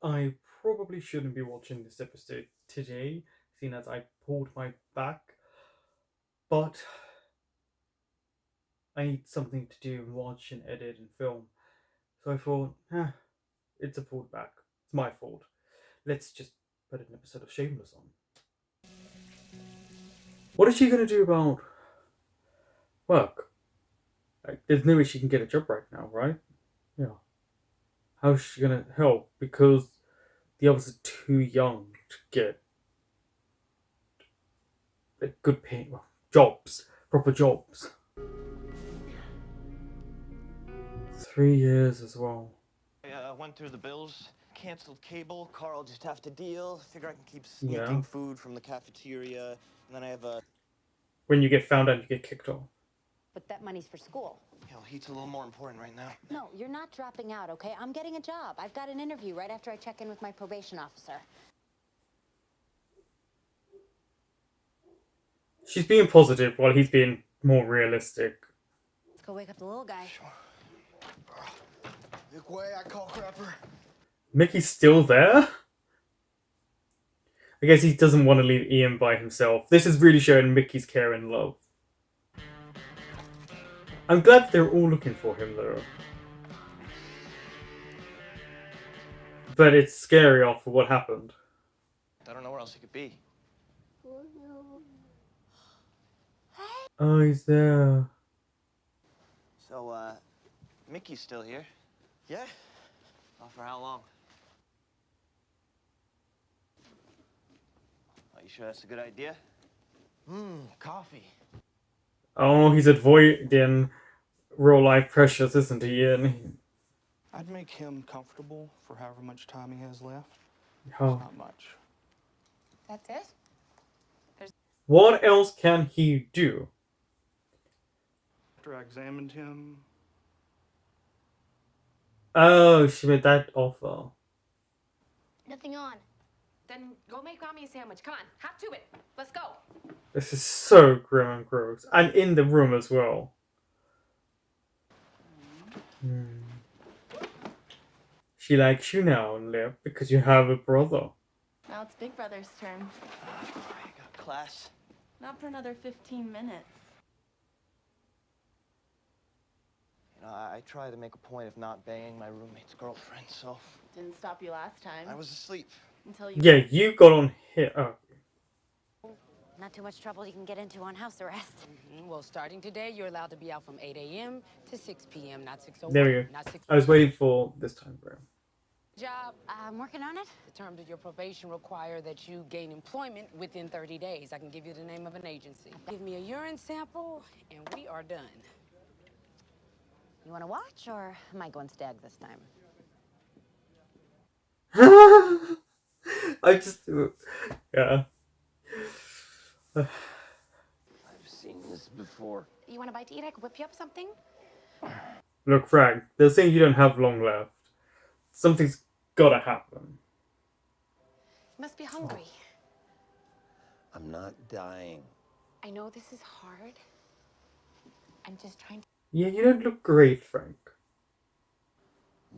I probably shouldn't be watching this episode today, seeing as I pulled my back, but I need something to do and watch and edit and film. So I thought, it's a pulled back. It's my fault. Let's just put an episode of Shameless on. What is she gonna do about work? Like, there's no way she can get a job right now, right? Yeah. How's she gonna help? Because the others are too young to get like, good paying jobs, proper jobs. 3 years as well. I went through the bills, canceled cable. Carl just have to deal. Figure I can keep Yeah. sneaking food from the cafeteria. And then I have a... When you get found out, you get kicked off. But that money's for school. Hell, heat's a little more important right now. No, you're not dropping out, okay? I'm getting a job. I've got an interview right after I check in with my probation officer. She's being positive while he's being more realistic. Let's go wake up the little guy. Sure. Big way, I call crapper. Mickey's still there? I guess he doesn't want to leave Ian by himself. This is really showing Mickey's care and love. I'm glad they're all looking for him, though. But it's scary after what happened. I don't know where else he could be. Oh, he's there. So, Mickey's still here? Yeah. Well, for how long? Are you sure that's a good idea? Coffee. Oh, he's avoiding real life pressures, isn't he, Ian? I'd make him comfortable for however much time he has left. Oh. It's not much. That's it? What else can he do? After I examined him, Oh, she made that offer. Nothing on. Then go make mommy a sandwich. Come on, hop to it. Let's go. This is so grim and gross. And in the room as well. She likes you now, Lip, because you have a brother. Now it's Big Brother's turn. I got class. Not for another 15 minutes. You know, I try to make a point of not banging my roommate's girlfriend, so... Didn't stop you last time. I was asleep. Until you... Yeah, you got on here. Oh. Not too much trouble you can get into on house arrest. Well, starting today, you're allowed to be out from 8 a.m. to 6 p.m., not 6:01. There we go. Not 6. I was waiting for this time, bro. Job. I'm working on it. The terms of your probation require that you gain employment within 30 days. I can give you the name of an agency. Give me a urine sample, and we are done. You want to watch, or am I going stag this time? I just... Yeah. I've seen this before. You want a bite to eat? I could whip you up something. Look, Frank, they're saying you don't have long left. Something's gotta happen. You must be hungry. I'm not dying. I know this is hard. I'm just trying to... Yeah, you don't look great, Frank.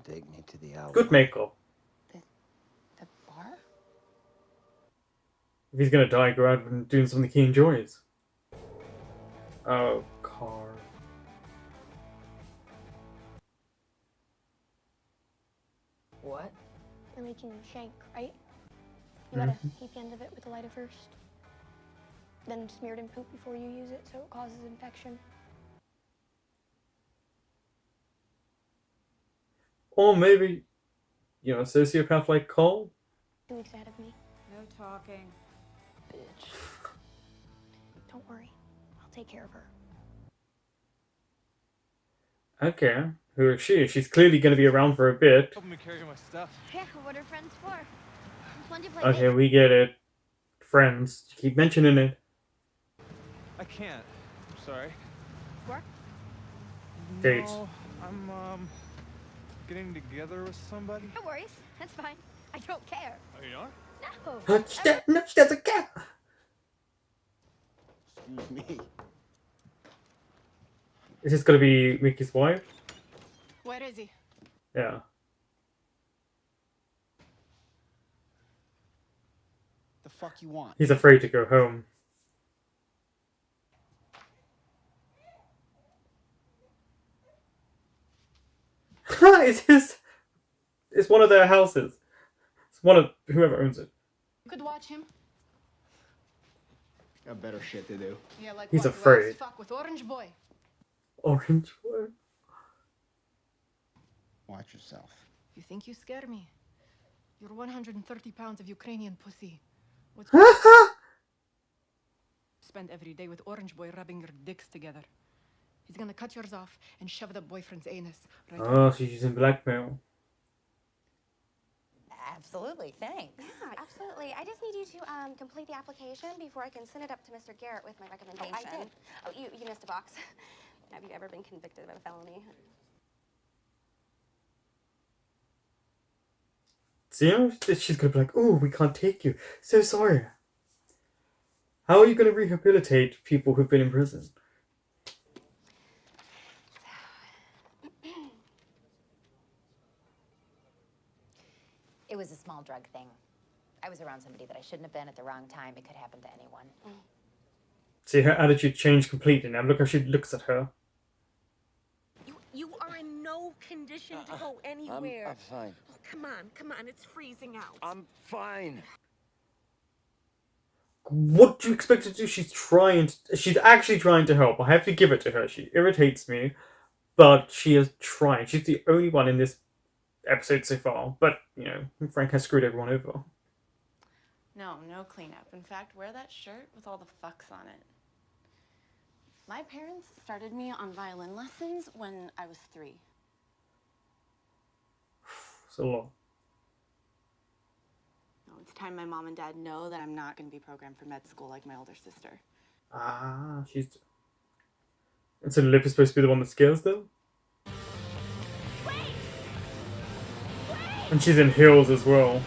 Take me to the outlet. Good makeup. The bar? If he's gonna die, go out and doing something he enjoys. Oh, car. What? You're making shank, right? You gotta heat the end of it with a lighter first. Then smear it in poop before you use it so it causes infection. Or maybe, you know, a sociopath like Cole? 2 weeks ahead of me. No talking. Bitch. Don't worry. I'll take care of her. Okay, who is she? She's clearly gonna be around for a bit. helping me carry my stuff. Yeah, what are friends for? Fun to play Okay, we get it. Friends. You keep mentioning it. I can't. I'm sorry. Work? Dates. No, I'm getting together with somebody. No worries. That's fine. I don't care. Oh, you are? No. No, she doesn't care. Excuse me. Is this gonna be Mickey's wife? Where is he? Yeah. the fuck you want. He's afraid to go home. It's one of their houses. It's one of whoever owns it. You could watch him. Got better shit to do. Yeah, like He's what? afraid. Fuck with Orange Boy. Orange boy. Watch yourself. You think you scare me? You're 130 pounds of Ukrainian pussy. What's spend every day with Orange Boy rubbing your dicks together. He's gonna cut yours off and shove the boyfriend's anus right Oh, she's using blackmail. Absolutely, thanks. Yeah, absolutely. I just need you to complete the application before I can send it up to Mr. Garrett with my recommendation. I did. Oh, you missed a box. Have you ever been convicted of a felony? So you know, she's gonna be like, "Oh, we can't take you. So sorry." How are you gonna rehabilitate people who've been in prison? It was a small drug thing. I was around somebody that I shouldn't have been at the wrong time. It could happen to anyone. See, her attitude changed completely now. Look how she looks at her. You are in no condition to go anywhere. I'm fine. Oh, come on, it's freezing out. I'm fine. What do you expect her to do? She's actually trying to help. I have to give it to her. She irritates me, but she is trying. She's the only one in this episode so far. But, you know, Frank has screwed everyone over. No cleanup. In fact, wear that shirt with all the fucks on it. My parents started me on violin lessons when I was 3. It's a lot. No, it's time my mom and dad know that I'm not going to be programmed for med school like my older sister. Ah, she's... And so Lip is supposed to be the one that scares them? Wait! And she's in heels as well.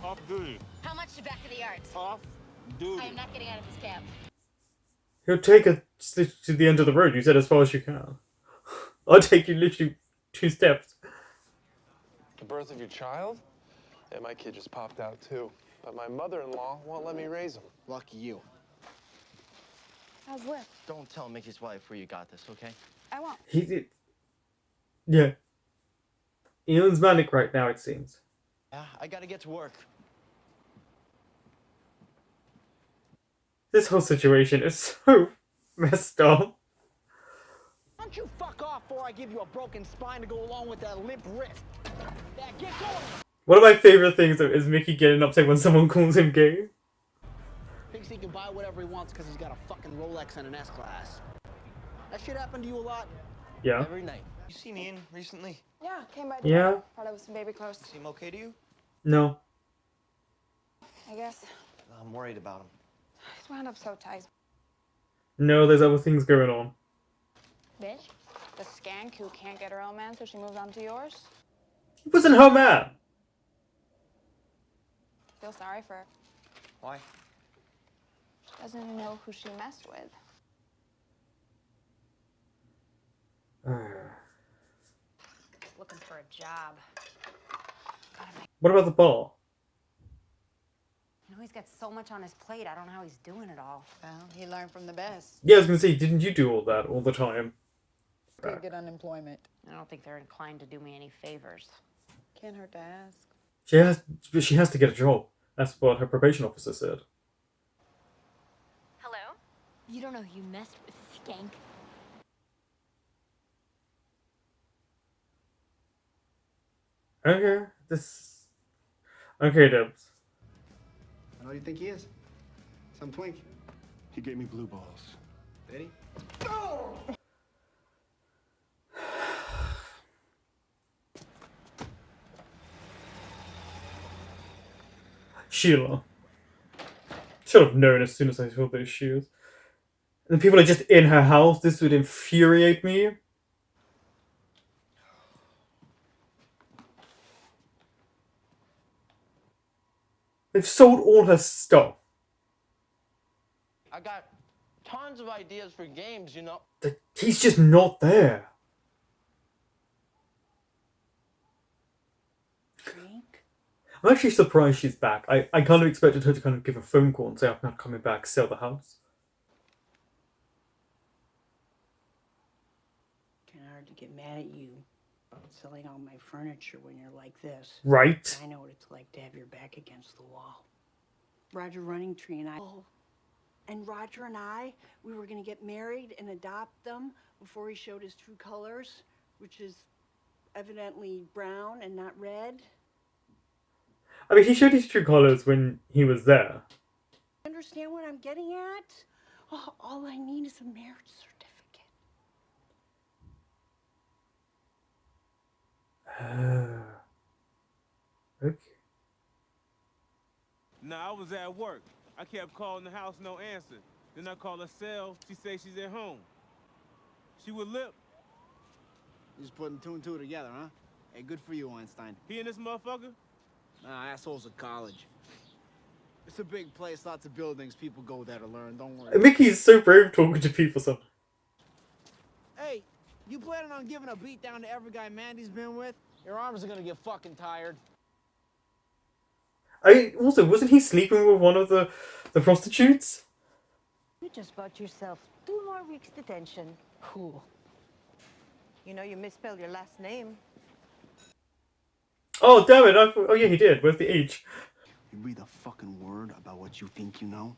Off duty. How much to back of the yards? Off duty. I am not getting out of this cab. He'll take her to the end of the road. You said as far as you can. I'll take you literally 2 steps. The birth of your child? Yeah, my kid just popped out too. But my mother-in-law won't let me raise him. Lucky you. How's Lip? Don't tell Mickey's wife where you got this, okay? I won't. He did. Yeah. Ian's manic right now, it seems. Yeah, I gotta get to work. This whole situation is so messed up. Why don't you fuck off before I give you a broken spine to go along with that limp wrist? Yeah, get going! One of my favorite things though is Mickey getting upset when someone calls him gay. Thinks he can buy whatever he wants because he's got a fucking Rolex and an S-Class. That shit happened to you a lot? Yeah. Every night. You seen Ian recently? Yeah, came by. Yeah. Thought I was some baby clothes. Seem okay to you? No. I guess. I'm worried about him. He's wound up so tight. No, there's other things going on. Bitch. The skank who can't get her own man, so she moves on to yours. He wasn't her man. Feel sorry for her. Why? She doesn't know who she messed with. Looking for a job. What about the bar? You know, he's got so much on his plate. I don't know how he's doing it all. Well, he learned from the best. Yeah, I was gonna say, didn't you do all that all the time? Did get unemployment. I don't think they're inclined to do me any favors. Can't hurt to ask. She has to get a job. That's what her probation officer said. Hello? You don't know who you messed with, skank. Okay, okay, Debs. I know you think he is. Some twink. He gave me blue balls. Did he? Sheila. Should have known as soon as I saw those shoes. And the people are just in her house. This would infuriate me. They've sold all her stuff. I got tons of ideas for games, you know. He's just not there. I'm actually surprised she's back. I kind of expected her to kind of give a phone call and say, I'm not coming back, sell the house. Kinda hard to get mad at you about selling all my furniture when you're like this. Right. I know what it's like to have your back against the wall. Roger Running Tree and I... Oh, and Roger and I, we were gonna get married and adopt them before he showed his true colors, which is evidently brown and not red. I mean, he showed his true colours when he was there. Understand what I'm getting at? Oh, all I need is a marriage certificate. Okay. Nah, I was at work. I kept calling the house, no answer. Then I call her cell, she say she's at home. She would lip. You just putting two and two together, huh? Hey, good for you, Einstein. He and this motherfucker? Nah, assholes at college. It's a big place, lots of buildings. People go there to learn, don't worry. Mickey's so brave talking to people, so... Hey, you planning on giving a beat down to every guy Mandy's been with? Your arms are gonna get fucking tired. I mean, also, wasn't he sleeping with one of the prostitutes? You just bought yourself 2 more weeks detention. Cool. You know you misspelled your last name. Oh, damn it. Oh, yeah, he did. Where's the H? You breathe a fucking word about what you think you know,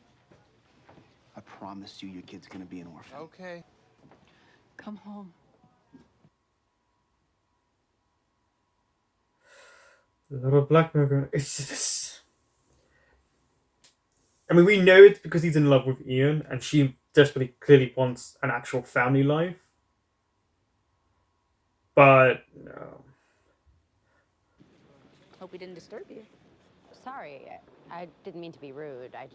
I promise you your kid's gonna be an orphan. Okay. Come home. A lot of blackmail. It's just... I mean, we know it's because he's in love with Ian, and she desperately, clearly wants an actual family life. But, no. Hope we didn't disturb you. Sorry, I didn't mean to be rude. I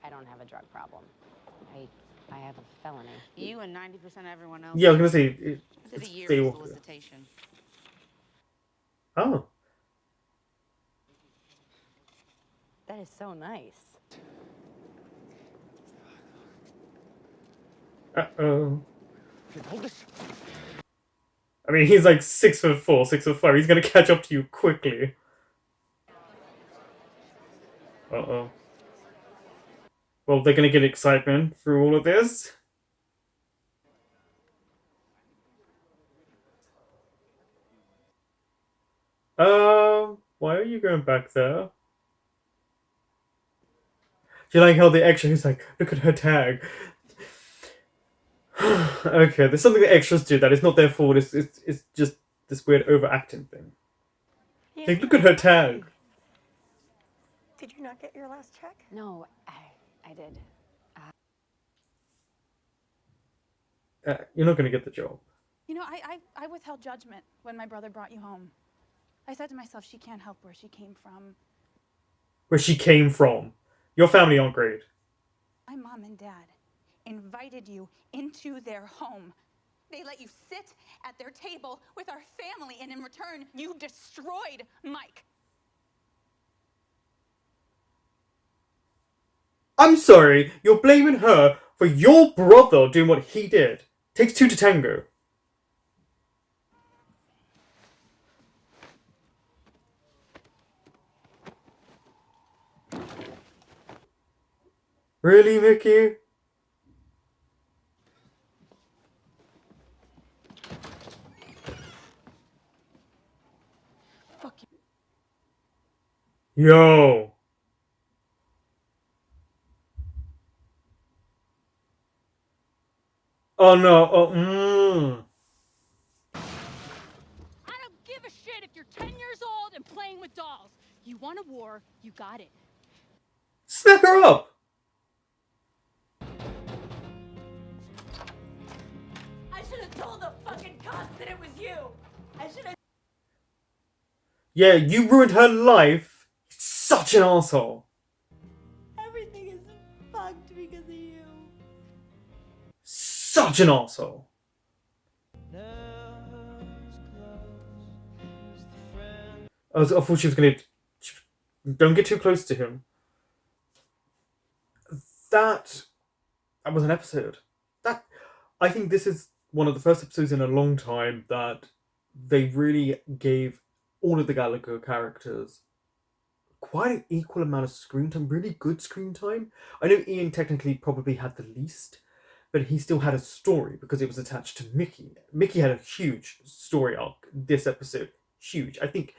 don't have a drug problem. I have a felony. You and 90% of everyone else. Yeah, I was gonna say... I did a year they of all- solicitation. Oh. That is so nice. Uh-oh. I mean, he's like 6'4", 6'5". He's gonna catch up to you quickly. Uh-oh. Well, they're gonna get excitement through all of this. Why are you going back there? Do you like how the extra is like, look at her tag? Okay, there's something the extras do that is not their fault. It's just this weird overacting thing. Like, look at her tag. Did you not get your last check? No, I did. You're not gonna get the job. You know, I withheld judgment when my brother brought you home. I said to myself, she can't help where she came from. Where she came from. Your family aren't great. My mom and dad invited you into their home. They let you sit at their table with our family, and in return, you destroyed Mike. I'm sorry, you're blaming her for your brother doing what he did. Takes two to tango. Really, Mickey? Fuck you. Yo. Oh no. Oh, I don't give a shit if you're 10 years old and playing with dolls. You want a war, you got it. Snap her up. I should have told the fucking cops that it was you. I should have. Yeah, you ruined her life. Such an asshole. Everything is fucked because of you. Such an asshole. I thought she was gonna... Don't get too close to him. That was an episode. I think this is one of the first episodes in a long time that they really gave all of the Gallagher characters quite an equal amount of screen time, really good screen time. I know Ian technically probably had the least, but he still had a story because it was attached to Mickey. Mickey had a huge story arc this episode. Huge. I think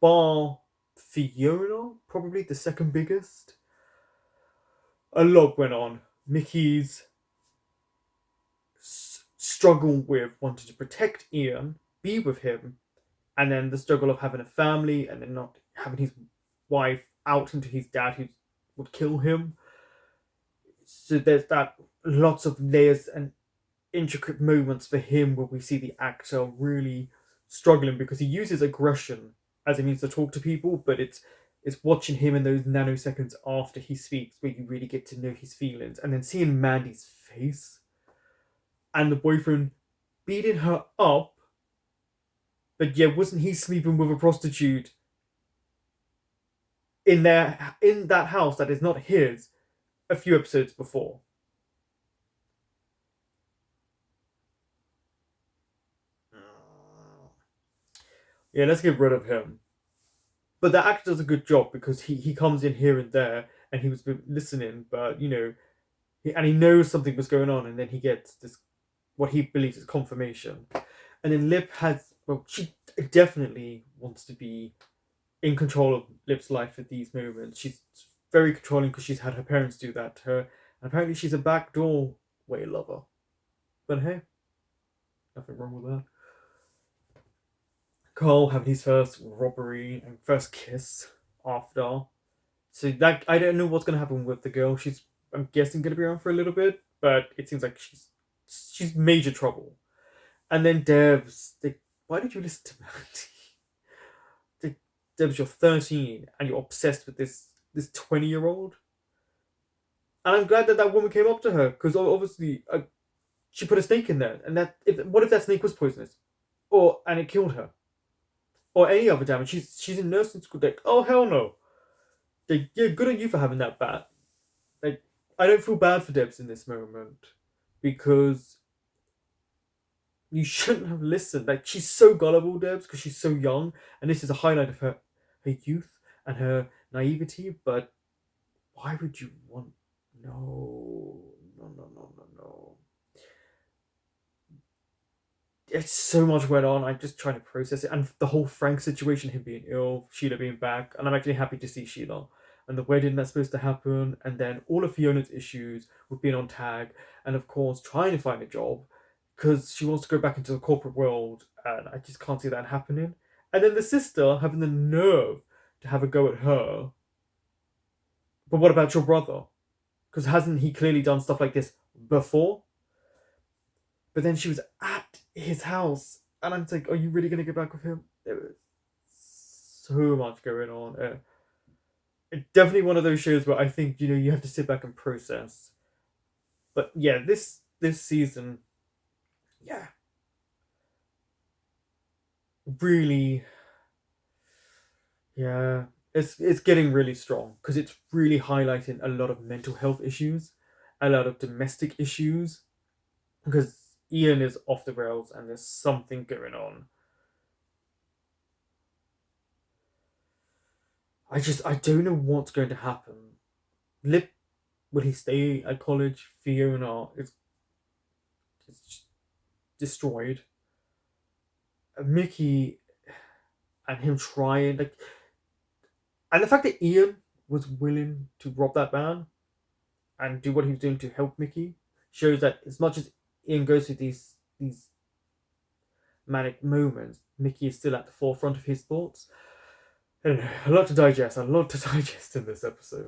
bar Fiona, probably the second biggest. A lot went on. Mickey's struggle with wanting to protect Ian, be with him, and then the struggle of having a family and then not having his wife out into his dad who would kill him. So there's that lots of layers and intricate moments for him where we see the actor really struggling because he uses aggression as a means to talk to people, but it's watching him in those nanoseconds after he speaks where you really get to know his feelings, and then seeing Mandy's face and the boyfriend beating her up, but yeah, wasn't he sleeping with a prostitute in that house that is not his a few episodes before? Yeah, let's get rid of him. But the actor does a good job because he comes in here and there and he was listening, but you know, and he knows something was going on, and then he gets this what he believes is confirmation. And then Lip has, well, she definitely wants to be in control of Lip's life at these moments. She's very controlling because she's had her parents do that to her. And apparently she's a backdoor way lover. But hey, nothing wrong with that. Carl having his first robbery and first kiss after. So that I don't know what's gonna happen with the girl. She's, I'm guessing, gonna be around for a little bit, but it seems like she's major trouble. And then Debs, why did you listen to Mandy? Debs, you're 13 and you're obsessed with this 20-year-old. And I'm glad that woman came up to her because obviously she put a snake in there, and what if that snake was poisonous, and it killed her, or any other damage? She's in nursing school. Like, oh hell no. Yeah, good on you for having that bad. Like, I don't feel bad for Debs in this moment because you shouldn't have listened. Like, she's so gullible, Debs, because she's so young, and this is a highlight of her youth and her naivety. But why would you want? No. It's so much went on. I'm just trying to process it, and the whole Frank situation, him being ill, Sheila being back, and I'm actually happy to see Sheila. And the wedding that's supposed to happen, and then all of Fiona's issues with being on tag, and of course trying to find a job because she wants to go back into the corporate world, and I just can't see that happening. And then the sister having the nerve to have a go at her. But what about your brother? Because hasn't he clearly done stuff like this before? But then she was at his house, and I'm like, are you really going to get back with him? There was so much going on. It's definitely one of those shows where I think, you have to sit back and process. But yeah, this season, yeah, really, yeah, it's getting really strong because it's really highlighting a lot of mental health issues, a lot of domestic issues, because Ian is off the rails and there's something going on. I don't know what's going to happen. Lip, will he stay at college? Fiona is destroyed. Mickey and him trying, and the fact that Ian was willing to rob that man and do what he was doing to help Mickey shows that as much as Ian goes through these manic moments, Mickey is still at the forefront of his thoughts. I don't know, a lot to digest in this episode.